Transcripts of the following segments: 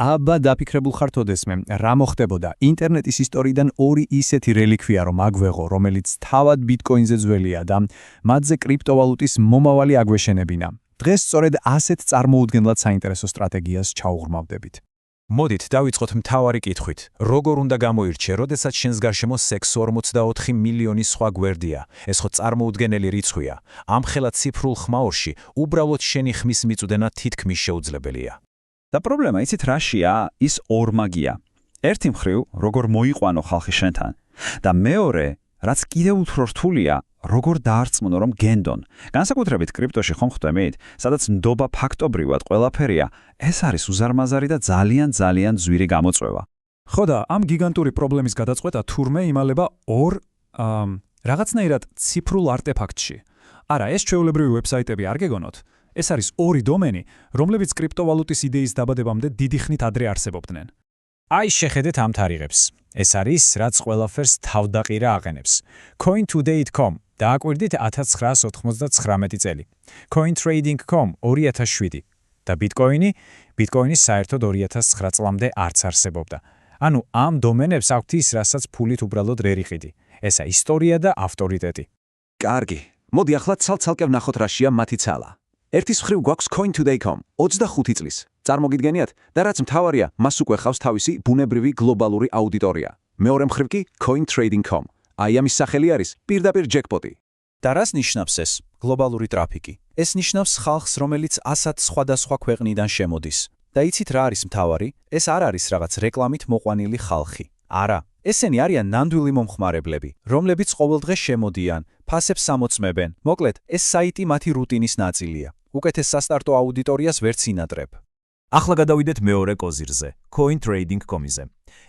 აბა დაფიქრებულ ხართ ოდესმე, რა მოხდებოდა ინტერნეტის ისტორიიდან ორი ისეთი რელიკვია რომ აგვეღო, რომელიც თავად ბიტკოინზე ძველია და მათზე კრიპტოვალუტის მომავალი აგვეშენებინა. დღეს სწორედ ასეთ წარმოუდგენლად საინტერესო სტრატეგიას ჩაუღრმავდებით. მოდით დავიწყოთ მთავარი კითხვით. როგორ უნდა გამოირჩე, როდესაც შენს გარშემო 644 მილიონი სხვა გვერდია? ეს ხო წარმოუდგენელი რიცხვია. ამხელა ციფრულ ხმაურში უბრალოდ შენი ხმის მიწოდენა თითქმის შეუძლებელია. და პრობლემა იცით რაშია? ის ორმაგია. ერთი მხრივ, როგორ მოიყვანო ხალხი შენთან და მეორე, რაც კიდევ უფრო რთულია, როგორ დაარწმუნო რომ გენდონ. განსაკუთრებით კრიპტოში ხომ ხვდებით, სადაც ნდობა ფაქტობრივად ყველაფერია, ეს არის უზარმაზარი და ძალიან ძვირი გამოწვევა. ხო და ამ გიგანტური პრობლემის გადაწყვეტა თურმე იმალება ორ რაღაცნაირად ციფრულ არტეფაქტში. არა, ეს ჩვეულებრივი ვებსაიტები არ გეგონოთ. ეს არის ორი დომენი, რომლებიც კრიპტოვალუტის იდეის დაბადებამდე დიდი ხნით ადრე არსებობდნენ. აი შეხედეთ ამ თარიღებს. ეს არის, რაც ყველაფერს თავდაყირა აყენებს. cointoday.com დააკვირდით 1999 წელი. cointrading.com 2007 და ბიტკოინი საერთოდ 2009 წლამდე არც არსებობდა. ანუ ამ დომენებს აქვთ ის, რასაც ფულით უბრალოდ რერიყიდი. ესა ისტორია და ავტორიტეტი. კარგი, მოდი ახლა ცალ-ცალკე ვნახოთ რაშია მათი ცალა. ერთის მხრივ გვაქვს cointoday.com 25 წლის. წარმოგიდგენიათ და რაც მთავარია, მას უკვე ხავს თავისი ბუნებრივი გლობალური აუდიტორია. მეორე მხრივ კი cointrading.com. აი ამის სახელი არის პირდაპირ ჯეკპოტი. და რას ნიშნავს ეს გლობალური ტრაფიკი? ეს ნიშნავს ხალხს, რომელიც ასად სხვადასხვა ქვეყნიდან შემოდის. და იცით რა არის მთავარი? ეს არ არის რაღაც რეკლამით მოყვანილი ხალხი. არა, ესენი არიან ნამდვილი მომხმარებლები, რომლებიც ყოველდღე შემოდიან, ფასებს ამოწმებენ. მოკლედ, ეს საიტი მათი რუტინის ნაწილია. უკეთეს სასტარტო აუდიტორიას ვერც ინატრებ. ახლა გადავიდეთ მეორე კოზირზე, cointrading.com-ზე.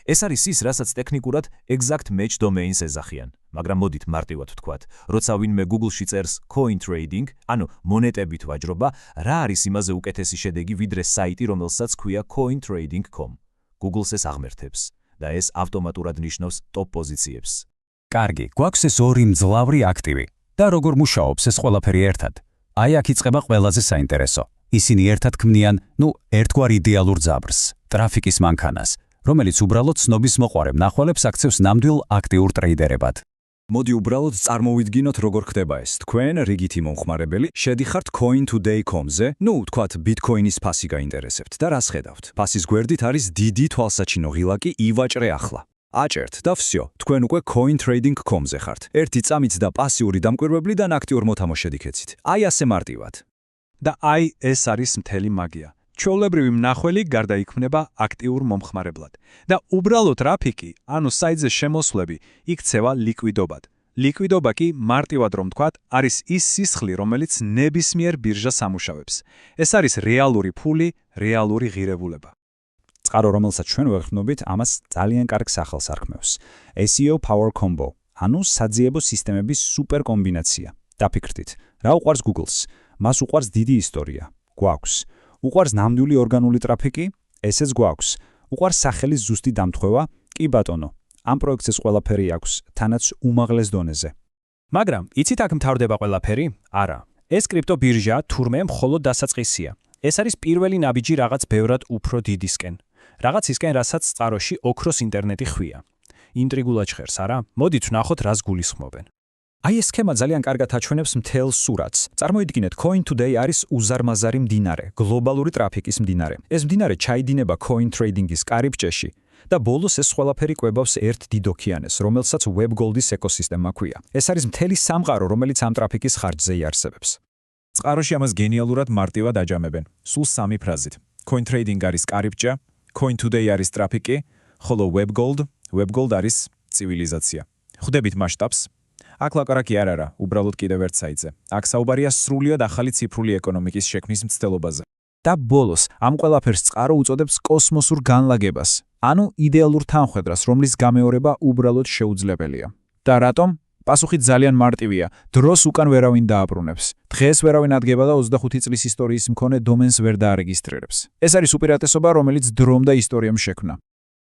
ეს არის ის, რასაც ტექნიკურად exact match domains ეძახიან. მაგრამ მოდით მარტივად ვთქვათ, როცა ვინმე Google-ში წერს cointrading, ანუ მონეტებით ვაჯრობა, რა არის იმაზე უკეთესი შედეგი ვიდრე საიტი, რომელსაც ქვია cointrading.com. Google-ს ეს აღმერთებს და ეს ავტომატურად ნიშნავს ტოპ პოზიციებს. კარგი, გვაქვს ეს ორი მძლავრი აქტივი. და როგორ მუშაობს ეს ყველაფერი ერთად? აი აქ იწყება ყველაზე საინტერესო. ისინი ერთად ქმნიან, ერთგვარ იდეალურ ძაბრს, ტრაფიკის მანქანას, რომელიც უბრალოდ ცნობის მოყვარე მნახველებს აქცევს ნამდვილ აქტიურ ტრეიდერებად. მოდი უბრალოდ წარმოვიდგინოთ როგორ ხდება ეს. თქვენ, რიგითი მომხმარებელი, შედიხართ cointoday.com-ზე, თქვათ ბიტკოინის ფასი გაინტერესებთ და რას ხედავთ? ფასის გვერდით არის დიდი თვალსაჩინო ღილაკი ივაჭრე ახლა. აჭერთ და ვსიო, თქვენ უკვე cointrading.com-ზე ხართ. ერთი წამით და პასიური დამკვირვებლიდან აქტიურ მოთამაშედ იქეცით. აი ასე მარტივად. და აი ეს არის მთელი მაგია. ჩვეულებრივი მნახველი გარდაიქმნება აქტიურ მომხმარებლად. და უბრალოდ ტრაფიკი, ანუ საიტზე შემოსვლები, იქცევა ლიკვიდობად. ლიკვიდობა კი, მარტივად რომ თქვათ, არის ის სისხლი, რომელიც ნებისმიერ ბირჟას ამუშავებს. ეს არის რეალური ფული, რეალური ღირებულება. წყარო, რომელსაც ჩვენ ვეღრმობით, ამას ძალიან კარგ სახელს არქმევს. SEO Power Combo, ანუ საძიებო სისტემების სუპერ კომბინაცია. დაფიქრდით, რა უყვარს Google-ს? მას უყვარს დიდი ისტორია. გვაქვს. უყვარს ნამდვილი ორგანული ტრაფიკი? ესეც გვაქვს. უყვარს სახელის ზუსტი დამთხვევა? კი ბატონო. ამ პროექტს ყველაფერი აქვს, თანაც უმაღლეს დონეზე. მაგრამ იცით აქ მთავრდება ყველაფერი? არა. ეს კრიპტო ბირჟა თურმე მხოლოდ დასაწყისია. ეს არის პირველი ნაბიჯი რაღაც ბევრად უფრო დიდისკენ. რაღაც ისკენ, რასაც წყაროში ოქროს ინტერნეტი ხვია. ინტრიგულად ჟღერს, არა? მოდით ვნახოთ, რას გულისხმობენ. აი ეს სქემა ძალიან კარგად აჩვენებს მთელ სურათს. წარმოიდგინეთ, cointoday არის უზარმაზარი მდინარე, გლობალური ტრაფიკის მდინარე. ეს მდინარე ჩაიდინება cointrading-ის კარიბჭეში და ბოლოს ეს ყველაფერი კვებავს ერთ დიდ ოკეანეს, რომელსაც WebGold-ის ეკოსისტემა ქვია. ეს არის მთელი სამყარო, რომელიც ამ ტრაფიკის ხარჯზე იარსებებს. წყაროში ამას გენიალურად მარტივად აჯამებენ. სულ სამი ფრაზით. cointrading არის კარიბჭა, cointoday არის ტრაფიკი, ხოლო WebGold არის ცივილიზაცია. ხვდებით მასშტაბს? აქ ლაპარაკი არ არა, უბრალოდ კიდევ ერთ საიტზე. აქ საუბარია სრულიად ახალი ციფრული ეკონომიკის შექმნის მცდელობაზე. და ბოლოს, ამ ყველაფერს წყარო უწოდებს კოსმოსურ განლაგებას, ანუ იდეალურ თანხმდას, რომლის გამეორება უბრალოდ შეუძლებელია. და რატომ? პასუხი ძალიან მარტივია. დროს უკან ვერავინ დააბრუნებს. დღეს ვერავინ ადგება და 25 წლის ისტორიის მქონე დომენს ვერ დაარეგისტრირებს. ეს არის უპირატესობა, რომელიც დრომ და ისტორიამ შექმნა.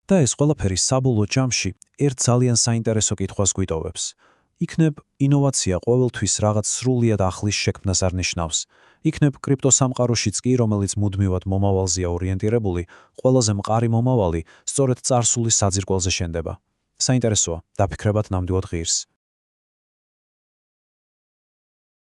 და ეს ყველაფერი საბოლოო ჯამში ერთ ძალიან საინტერესო კითხვას გვიტოვებს. იქნებ ინოვაცია ყოველთვის რაღაც სრულიად ახლის შექმნას არ ნიშნავს. იქნებ კრიპტოსამყაროშიც კი, რომელიც მუდმივად მომავალზეა ორიენტირებული, ყველაზე მყარი მომავალი სწორედ წარსულის საძირკველზე შენდება. საინტერესოა, დაფიქრებათ ნამდვილად ღირს.